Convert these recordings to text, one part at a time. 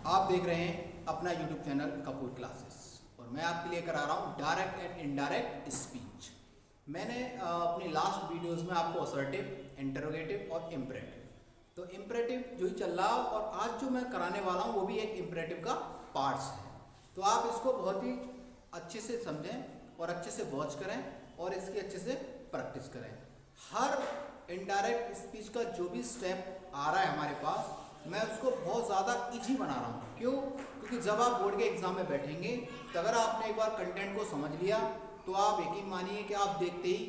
आप देख रहे हैं अपना YouTube चैनल कपूर क्लासेस और मैं आपके लिए करा रहा हूँ डायरेक्ट एंड इनडायरेक्ट स्पीच। मैंने अपनी लास्ट वीडियोस में आपको असर्टिव, इंटरोगेटिव और इम्परेटिव, तो इम्परेटिव जो ही चल रहा और आज जो मैं कराने वाला हूँ वो भी एक इम्परेटिव का पार्ट्स है। तो आप इसको बहुत ही अच्छे से समझें और अच्छे से वॉच करें और इसकी अच्छे से प्रैक्टिस करें। हर इनडायरेक्ट स्पीच का जो भी स्टेप आ रहा है हमारे पास, मैं उसको बहुत ज़्यादा इजी बना रहा हूँ। क्यों? क्योंकि जब आप बोर्ड के एग्ज़ाम में बैठेंगे तो अगर आपने एक बार कंटेंट को समझ लिया तो आप यकीन मानिए कि आप देखते ही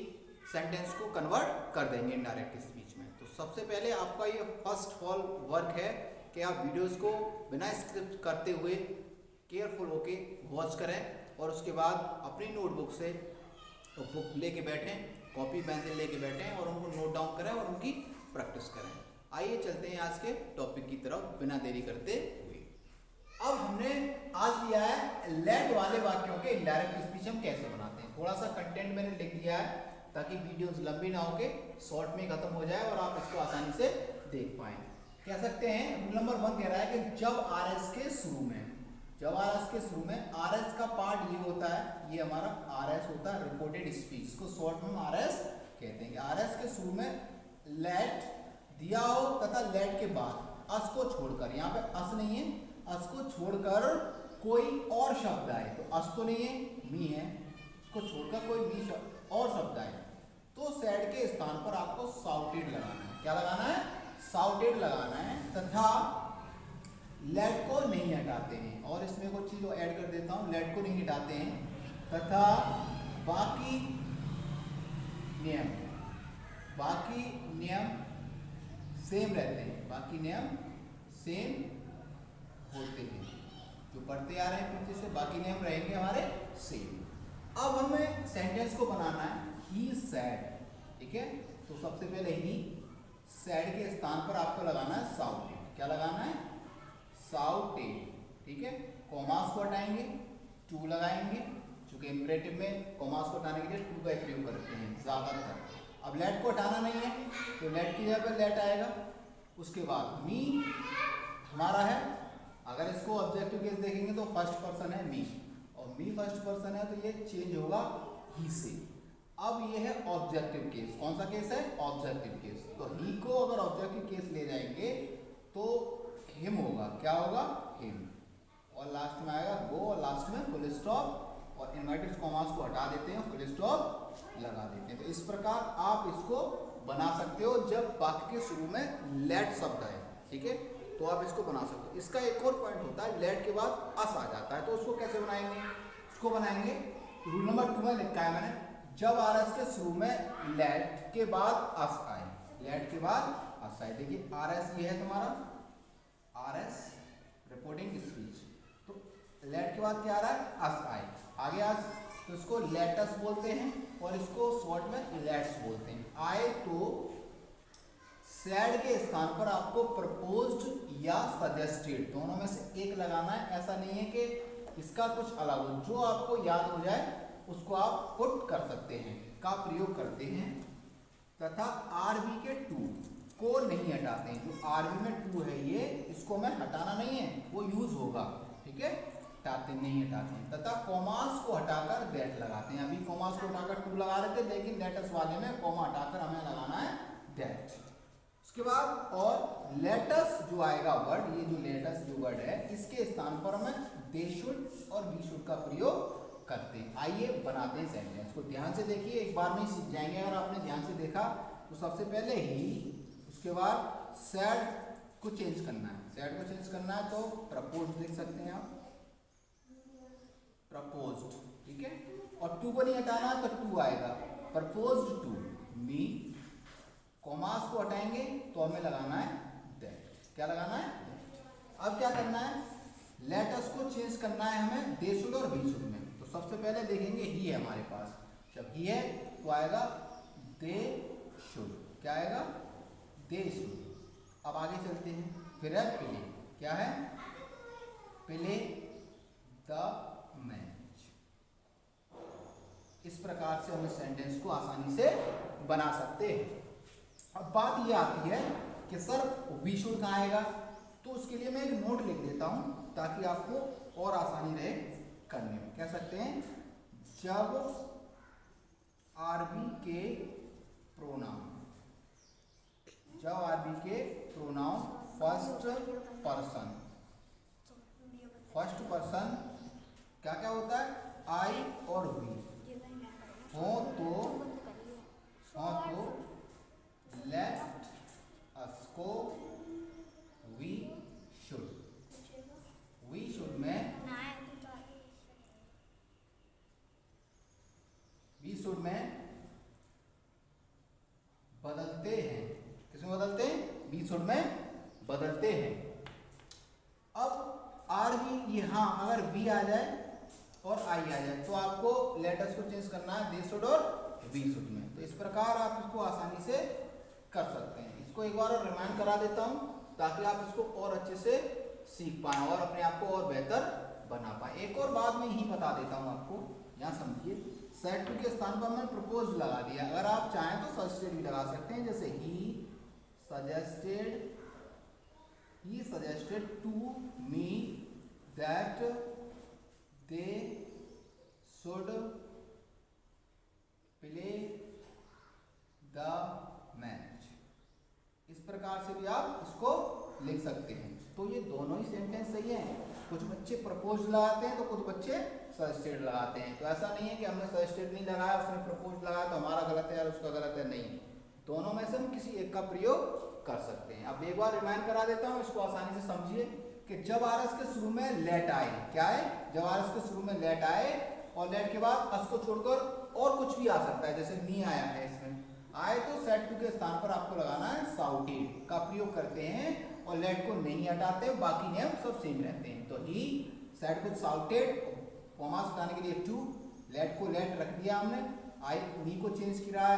सेंटेंस को कन्वर्ट कर देंगे इनडायरेक्ट स्पीच में। तो सबसे पहले आपका ये फर्स्ट ऑल वर्क है कि आप वीडियोस को बिना स्क्रिप्ट करते हुए केयरफुल होके वॉच करें और उसके बाद अपनी नोटबुक से बुक लेके बैठें, कॉपी पेंसिल लेके बैठें और उनको नोट डाउन करें और उनकी प्रैक्टिस करें। आइए चलते हैं आज के टॉपिक की तरफ बिना देरी करते हुए। अब हमने आज लिया है लेट वाले वाक्यों के इनडायरेक्ट स्पीच हम कैसे बनाते हैं। थोड़ा सा कंटेंट मैंने लिख दिया है ताकि वीडियोस लंबी ना होके शॉर्ट में खत्म हो जाए और आप इसको आसानी से देख पाएं। कह सकते हैं रूल नंबर 1 कह रहा है कि जब आरएस के शुरू में, जब आरएस के शुरू में, आरएस का पार्ट ये होता है, ये हमारा आरएस होता है रिपोर्टेड स्पीच, इसको शॉर्ट में आरएस कहते हैं। आरएस के शुरू में लेट दिया हो तथा लेट के बाद अस को छोड़कर, यहाँ पे अस नहीं है, अस को छोड़कर कोई और शब्द आए, तो अस तो नहीं है, मी है, उसको छोड़कर कोई मी और शब्द आए तो सैड के स्थान पर आपको साउटेड लगाना है। क्या लगाना है? साउटेड लगाना है। तथा लेट को नहीं हटाते हैं और इसमें कुछ चीज ऐड कर देता हूं, लेट को नहीं हटाते हैं तथा बाकी नियम सेम रहते हैं, बाकी नियम सेम होते हैं। जो पढ़ते आ रहे हैं पीछे से बाकी नियम रहेंगे हमारे सेम। अब हमें सेंटेंस को बनाना है ही सैड, ठीक है। तो सबसे पहले ही सैड के स्थान पर आपको लगाना है साउटेड। क्या लगाना है? साउटेड, ठीक है। कॉमास को हटाएंगे, टू लगाएंगे, चूंकि इम्परेटिव में कॉमास को हटाने के लिए टू का प्रयोग करते हैं ज्यादातर। अब लेट को हटाना नहीं है तो लेट की जगह पर लेट आएगा। उसके बाद मी हमारा है, अगर इसको ऑब्जेक्टिव केस देखेंगे तो फर्स्ट पर्सन है मी, और मी फर्स्ट पर्सन है तो ये चेंज होगा ही से। अब ये है ऑब्जेक्टिव केस। कौन सा केस है? Objective case. तो ही को अगर ऑब्जेक्टिव केस ले जाएंगे तो हिम होगा। क्या होगा? हिम। और लास्ट में आएगा गो, और लास्ट में फुल स्टॉप, और इन्वर्टेड कॉमास को हटा देते हैं, फुल स्टॉप लगा देते हैं। तो इस प्रकार आप इसको बना सकते हो जब वाक्य के शुरू में लेट शब्द है, ठीक है, तो आप इसको बना सकते हो। इसका एक और पॉइंट होता है, लेट के बाद अस आ जाता है, तो उसको कैसे बनाएंगे? इसको बनाएंगे रूल नंबर 2 में लिखा है मैंने, जब आरएस के शुरू में लेट के बाद अस आए, लेट के बाद अस आए। देखिए आरएस ये है तुम्हारा आरएस रिपोर्टिंग स्पीच, तो लेट के बाद क्या आ रहा है? अस आए। आगे अस, तो इसको लेटस बोलते हैं और इसको शॉर्ट में लेट्स बोलते हैं। आए तो सैड के स्थान पर आपको प्रपोज्ड या सजेस्टेड दोनों में से एक लगाना है। ऐसा नहीं है कि इसका कुछ अलग हो, जो आपको याद हो जाए उसको आप पुट कर सकते हैं, का प्रयोग करते हैं। तथा आरबी के टू को नहीं हटाते हैं। जो आरबी में टू है ये, इसको मैं हटाना नहीं है, वो यूज होगा, ठीक है, हटाते नहीं हटाते हैं। तथा कॉमास को हटाकर दैट लगाते हैं। अभी कॉमास को हटाकर टू लगा रहे थे, लेकिन लेटस वाले में कॉमा हटाकर हमें लगाना है दैट। उसके बाद और लेटस जो आएगा वर्ड, ये जो लेटस जो वर्ड है, इसके स्थान पर हमें दे शुड और वी शुड का प्रयोग करते हैं। आइए बनाते हैं सेंटेंस को। ध्यान से देखिए, एक बार में ही सीख जाएंगे अगर आपने ध्यान से देखा। तो सबसे पहले ही, उसके बाद सैड को चेंज करना है, सैड को चेंज करना है तो प्रपोज्ड लिख सकते हैं आप, प्रपोज्ड, ठीक है। और टू को नहीं हटाना तो टू आएगा, प्रपोज्ड टू मी। कॉमास को हटाएंगे तो हमें लगाना है दैट। क्या लगाना है? दैट। अब क्या करना है? लेटस को चेंज करना है हमें दे शुड और वी शुड में। तो सबसे पहले देखेंगे ही है हमारे पास, जब ही है तो आएगा दे शुड। क्या आएगा? They should. अब आगे चलते हैं, फिर है प्ले। क्या है? Play the match. इस प्रकार से हम इस सेंटेंस को आसानी से बना सकते हैं। अब बात ये आती है कि सर वी शुड कहाँ आएगा, तो उसके लिए मैं एक नोट लिख देता हूं ताकि आपको और आसानी रहे करने में। कह सकते हैं जब आरबी के प्रोनाउन, जब आरबी के प्रोनाउन फर्स्ट पर्सन क्या क्या होता है, आई और वी हो तो लेट अस को वी शुड में बदलते हैं। किसमें बदलते हैं, वी शुड में बदलते हैं। अब आर वी यहाँ अगर वी आ जाए और आई आ जाए तो आपको लेटर्स को चेंज करना है दे शुड और वी शुड में। तो इस प्रकार आप इसको आसानी से कर सकते हैं। इसको एक बार और रिमाइंड करा देता हूँ ताकि आप इसको और अच्छे से सीख पाएं और अपने आप को और बेहतर बना पाए। एक और बात मैं यही बता देता हूँ आपको, यहाँ समझिए। सेड टू के स्थान पर मैंने प्रपोज लगा दिया, अगर आप चाहें तो सजेस्टेड भी लगा सकते हैं। जैसे he suggested to me that they should play the match. इस प्रकार से भी आप इसको लिख सकते हैं। तो ये दोनों ही सेंटेंस सही हैं। कुछ बच्चे प्रपोज लगाते हैं तो कुछ बच्चे सजेस्टेड लगाते हैं। तो ऐसा नहीं है कि हमने सजेस्टेड नहीं लगाया उसने प्रपोज लगाया तो हमारा गलत है और उसका गलत है, नहीं। दोनों में से हम किसी एक का प्रयोग कर सकते हैं। अब एक बार रिमाइंड करा देता हूँ, इसको आसानी से समझिए कि जब आरएस के शुरू में लेट आए, क्या है, जब आरएस के शुरू में लेट आए और लेट के बाद अस को छोड़कर और कुछ भी आ सकता है, जैसे नी आया है इसमें आए, तो सेड टू के स्थान पर आपको लगाना है साउटेड का प्रयोग करते हैं और लेट को नहीं हटाते, बाकी नियम सब सेम रहते हैं। तो ही सेड को साउटेड, कॉमा हटाने के लिए टू, लेट को लेट रख दिया हमने, आई नी को चेंज किया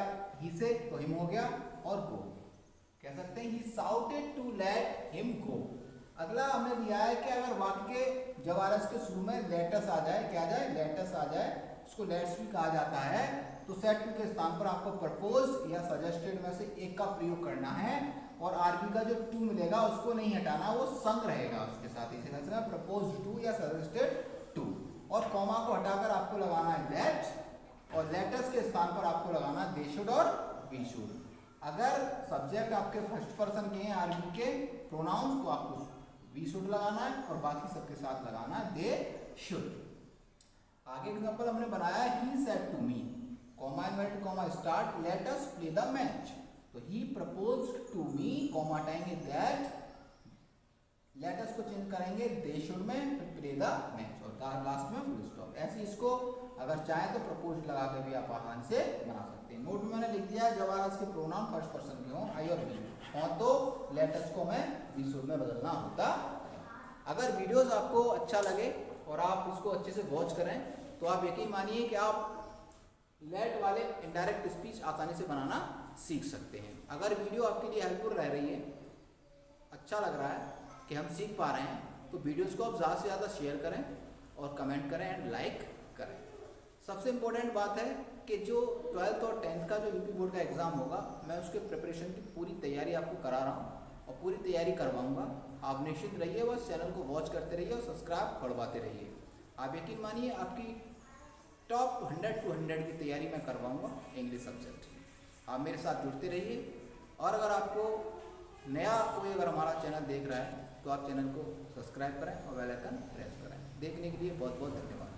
ही से तो हिम हो गया, और गो कह सकते हैं he shouted to let him go. अगला हमने दिया है कि अगर वाक्य के जब आरएस के शुरू में लेटस आ जाए, क्या आ जाए, लेटस आ जाए, उसको लेट्स भी कहा जाता है, तो सेड टू के स्थान पर आपको प्रपोज या सजेस्टेड में से एक का प्रयोग करना है और आरबी का जो टू मिलेगा उसको नहीं हटाना, वो संग रहेगा उसके साथ। इसे कहते प्रपोज टू या सजेस्टेड टू, और कॉमा को हटाकर आपको लगाना है लेट, और लेटस के स्थान पर आपको लगाना है दे शुड और वी शुड। अगर सब्जेक्ट आपके फर्स्ट पर्सन के हैं आरबी के प्रोनाउंस तो आपको वी शुड लगाना है और बाकी सबके साथ लगाना है दे शुड। आगे एग्जांपल हमने बनाया he said to me, comma inverted comma start, let us play the match. तो he proposed to me, comma हटाएंगे दैट, लेट अस को चेंज करेंगे दे शुड में, प्ले द मैच, और लास्ट में फुल स्टॉप। ऐसे इसको अगर चाहे तो प्रपोज लगा के भी आप आसानी से बना सकते हैं। नोट में मैंने लिख दिया है जब आरएस के प्रोनाउन फर्स्ट पर्सन के हों, आई और वी हो तो लेट अस को मैं वी शुड में बदलना होता है। अगर वीडियोस आपको अच्छा लगे और आप उसको अच्छे से वॉच करें तो आप यकीन मानिए कि आप लेट वाले इनडायरेक्ट स्पीच आसानी से बनाना सीख सकते हैं। अगर वीडियो आपके लिए हेल्पफुल रह रही है, अच्छा लग रहा है कि हम सीख पा रहे हैं, तो वीडियोस को आप ज़्यादा से ज़्यादा शेयर करें और कमेंट करें एंड लाइक करें। सबसे इम्पोर्टेंट बात है कि जो 12th और 10th का जो यूपी बोर्ड का एग्ज़ाम होगा, मैं उसके प्रिपरेशन की पूरी तैयारी आपको करा रहा हूँ और पूरी तैयारी करवाऊँगा। आप निश्चित रहिए, बस चैनल को वॉच करते रहिए और सब्सक्राइब बढ़वाते रहिए। आप यकीन मानिए आपकी टॉप 100 to 100 की तैयारी मैं करवाऊँगा इंग्लिश सब्जेक्ट। आप मेरे साथ जुड़ते रहिए, और अगर आपको नया कोई अगर हमारा चैनल देख रहा है तो आप चैनल को सब्सक्राइब करें और बेल आइकन प्रेस करें। देखने के लिए बहुत बहुत धन्यवाद।